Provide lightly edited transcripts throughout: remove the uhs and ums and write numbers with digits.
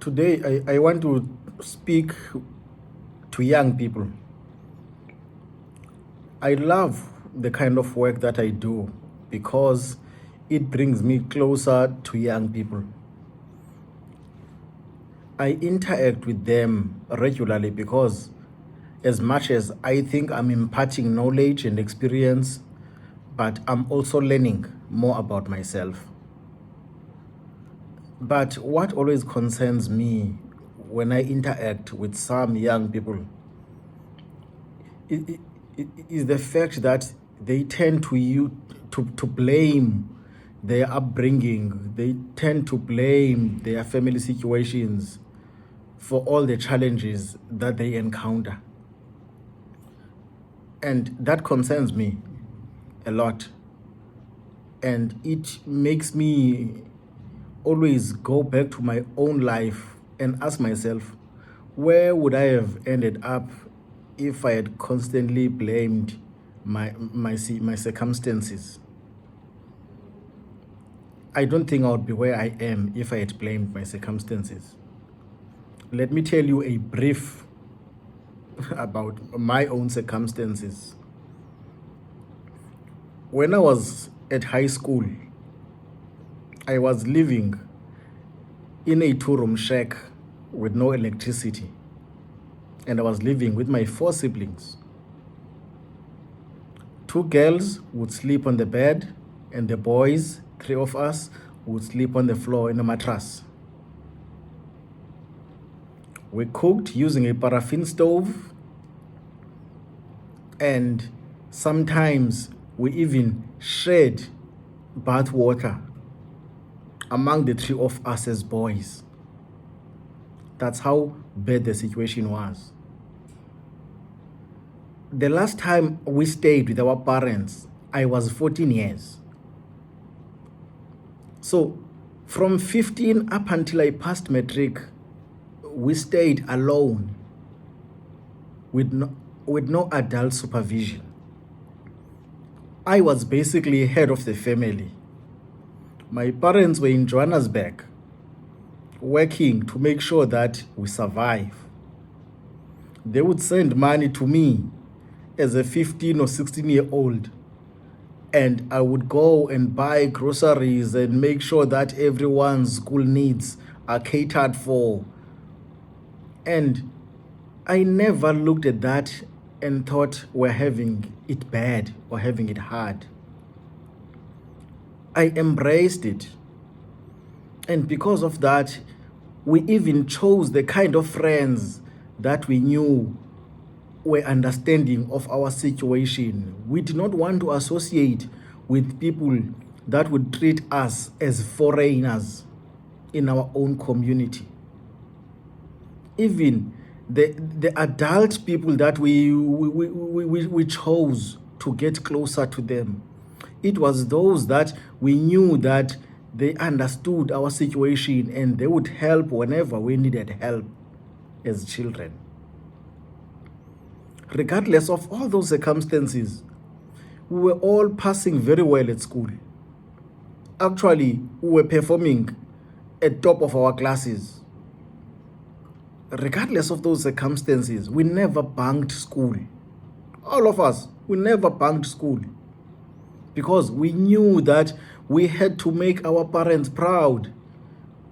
Today, I want to speak to young people. I love the kind of work that I do because it brings me closer to young people. I interact with them regularly because, as much as I think I'm imparting knowledge and experience, but I'm also learning more about myself. But what always concerns me when I interact with some young people i- is the fact that they tend to blame their upbringing. They tend to blame their family situations for all the challenges that they encounter. And that concerns me a lot. And it makes me always go back to my own life and ask myself, where would I have ended up if I had constantly blamed my circumstances? I don't think I would be where I am if I had blamed my circumstances. Let me tell you a brief about my own circumstances. When I was at high school, I was living in a two-room shack with no electricity, and I was living with my 4 siblings. 2 girls would sleep on the bed, and the boys, 3 of us, would sleep on the floor in a mattress. We cooked using a paraffin stove, and sometimes we even shared bath water among the 3 of us as boys. That's how bad the situation was. The last time we stayed with our parents, I was 14 years. So from 15 up until I passed matric, we stayed alone with no adult supervision. I was basically head of the family. My parents were in Johannesburg, working to make sure that we survive. They would send money to me as a 15 or 16-year-old, and I would go and buy groceries and make sure that everyone's school needs are catered for. And I never looked at that and thought we're having it bad or having it hard. I embraced it. And because of that, we even chose the kind of friends that we knew were understanding of our situation. We did not want to associate with people that would treat us as foreigners in our own community. Even the adult people that we chose to get closer to them, it was those that we knew that they understood our situation and they would help whenever we needed help as children. Regardless of all those circumstances, we were all passing very well at school. Actually, we were performing at top of our classes. Regardless of those circumstances, we never bunked school. All of us, we never bunked school because we knew that we had to make our parents proud.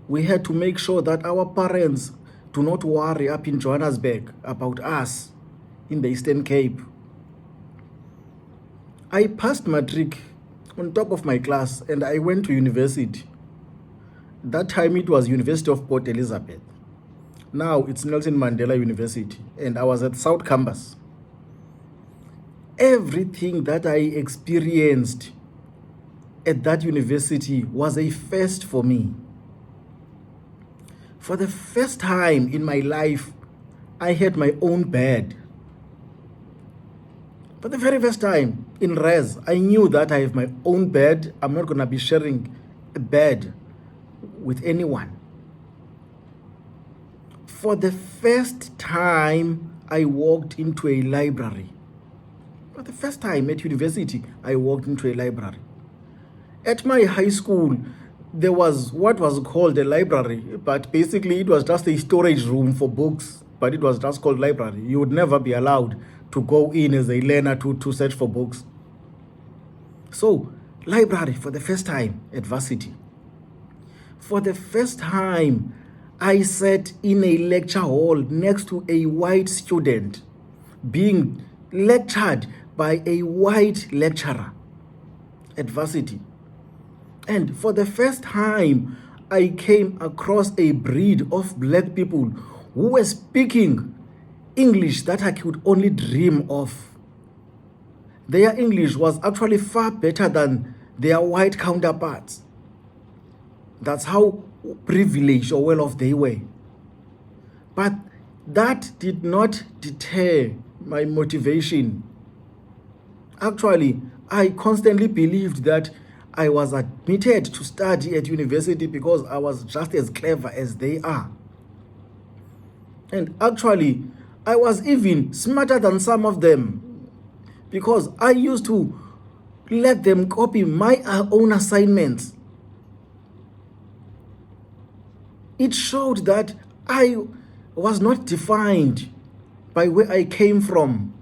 We had to make sure that our parents do not worry up in Johannesburg about us in the Eastern Cape. I passed matric on top of my class and I went to university. That time it was University of Port Elizabeth. Now it's Nelson Mandela University, and I was at South Campus. Everything that I experienced at that university was a first for me. For the first time in my life, I had my own bed. For the very first time in res, I knew that I have my own bed. I'm not going to be sharing a bed with anyone. For the first time, I walked into a library. For the first time at university, I walked into a library. At my high school, there was what was called a library, but basically it was just a storage room for books, but it was just called library. You would never be allowed to go in as a learner to search for books. So, library for the first time at varsity. For the first time, I sat in a lecture hall next to a white student being lectured by a white lecturer at varsity. And for the first time, I came across a breed of black people who were speaking English that I could only dream of. Their English was actually far better than their white counterparts. That's how privileged or well off they were. But that did not deter my motivation. Actually, I constantly believed that I was admitted to study at university because I was just as clever as they are. And actually, I was even smarter than some of them because I used to let them copy my own assignments. It showed that I was not defined by where I came from.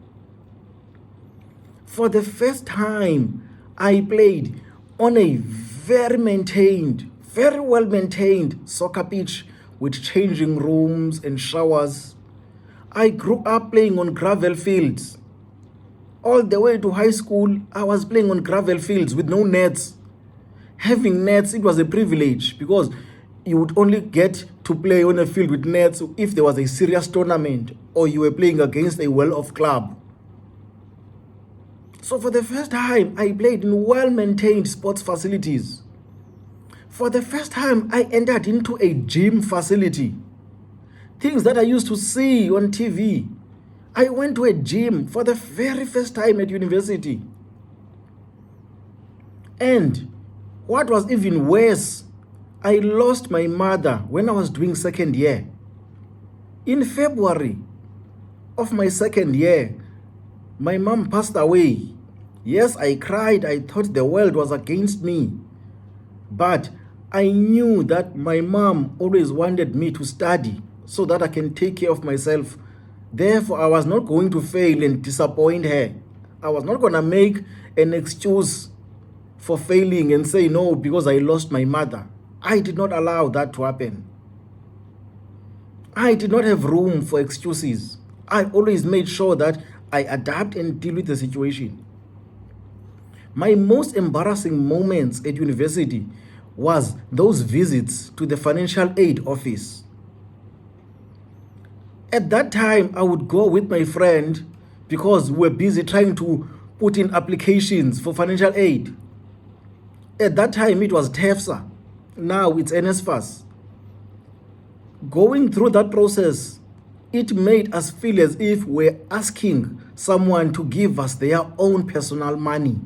For the first time, I played on a very well maintained soccer pitch with changing rooms and showers. I grew up playing on gravel fields. All the way to high school, I was playing on gravel fields with no nets. Having nets, it was a privilege because you would only get to play on a field with nets if there was a serious tournament or you were playing against a well-off club. So for the first time, I played in well-maintained sports facilities. For the first time, I entered into a gym facility. Things that I used to see on TV. I went to a gym for the very first time at university. And what was even worse, I lost my mother when I was doing second year. In February of my second year, my mom passed away. Yes, I cried. I thought the world was against me. But I knew that my mom always wanted me to study so that I can take care of myself. Therefore, I was not going to fail and disappoint her. I was not going to make an excuse for failing and say no because I lost my mother. I did not allow that to happen. I did not have room for excuses. I always made sure that I adapt and deal with the situation. My most embarrassing moments at university was those visits to the financial aid office. At that time, I would go with my friend because we were busy trying to put in applications for financial aid. At that time, it was TEFSA. Now it's NSFAS. Going through that process, it made us feel as if we're asking someone to give us their own personal money.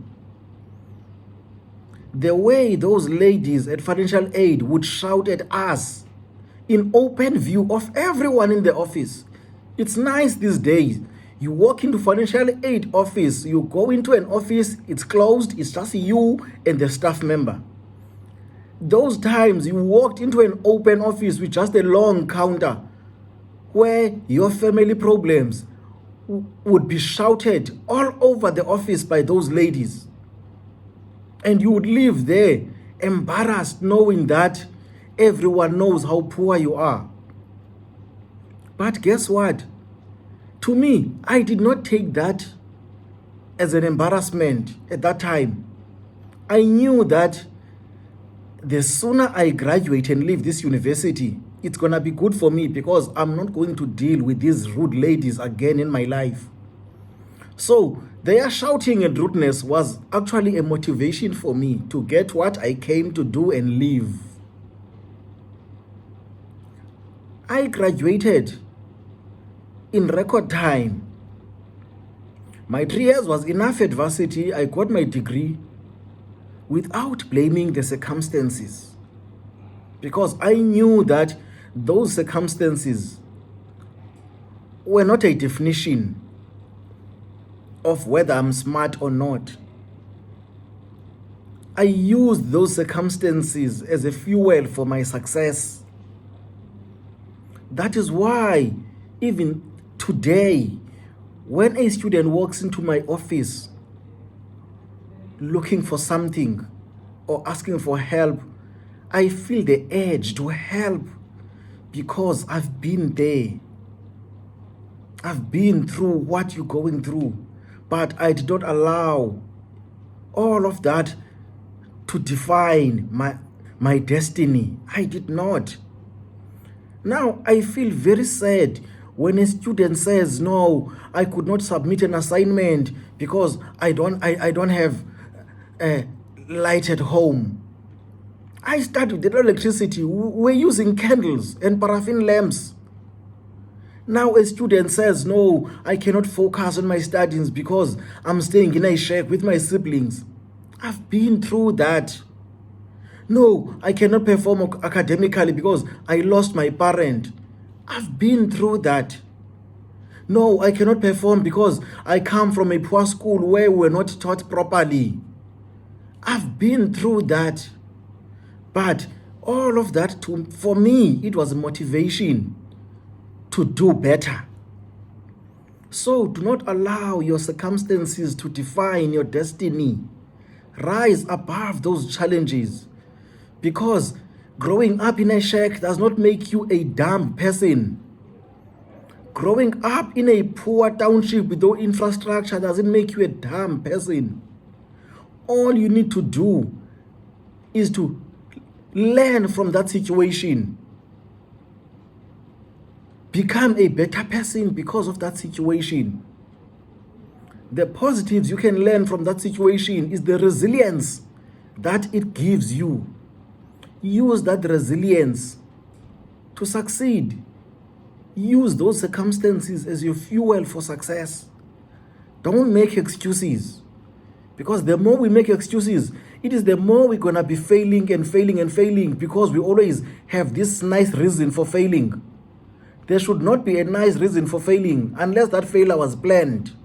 The way those ladies at financial aid would shout at us in open view of everyone in the office. It's nice these days. You walk into financial aid office, you go into an office, it's closed, it's just you and the staff member. Those times you walked into an open office with just a long counter where your family problems would be shouted all over the office by those ladies. And you would leave there embarrassed knowing that everyone knows how poor you are. But guess what? To me, I did not take that as an embarrassment at that time. I knew that the sooner I graduate and leave this university, it's going to be good for me because I'm not going to deal with these rude ladies again in my life. So their shouting and rudeness was actually a motivation for me to get what I came to do and leave. I graduated in record time. My 3 years was enough at varsity. I got my degree without blaming the circumstances because I knew that those circumstances were not a definition of whether I'm smart or not. I used those circumstances as a fuel for my success. That is why even today, when a student walks into my office looking for something or asking for help, I feel the urge to help because I've been there. I've been through what you're going through, but I did not allow all of that to define my destiny. I did not. Now I feel very sad when a student says, no, I could not submit an assignment because I don't have a light at home. I studied with electricity. We're using candles and paraffin lamps. Now a student says, no, I cannot focus on my studies because I'm staying in a shack with my siblings. I've been through that. No, I cannot perform academically because I lost my parent. I've been through that. No, I cannot perform because I come from a poor school where we're not taught properly. I've been through that. But all of that, for me, it was a motivation to do better. So do not allow your circumstances to define your destiny. Rise above those challenges. Because growing up in a shack does not make you a dumb person. Growing up in a poor township with no infrastructure doesn't make you a dumb person. All you need to do is to learn from that situation. Become a better person because of that situation. The positives you can learn from that situation is the resilience that it gives you. Use that resilience to succeed. Use those circumstances as your fuel for success. Don't make excuses. Because the more we make excuses, it is the more we're going to be failing and failing and failing, because we always have this nice reason for failing. There should not be a nice reason for failing unless that failure was planned.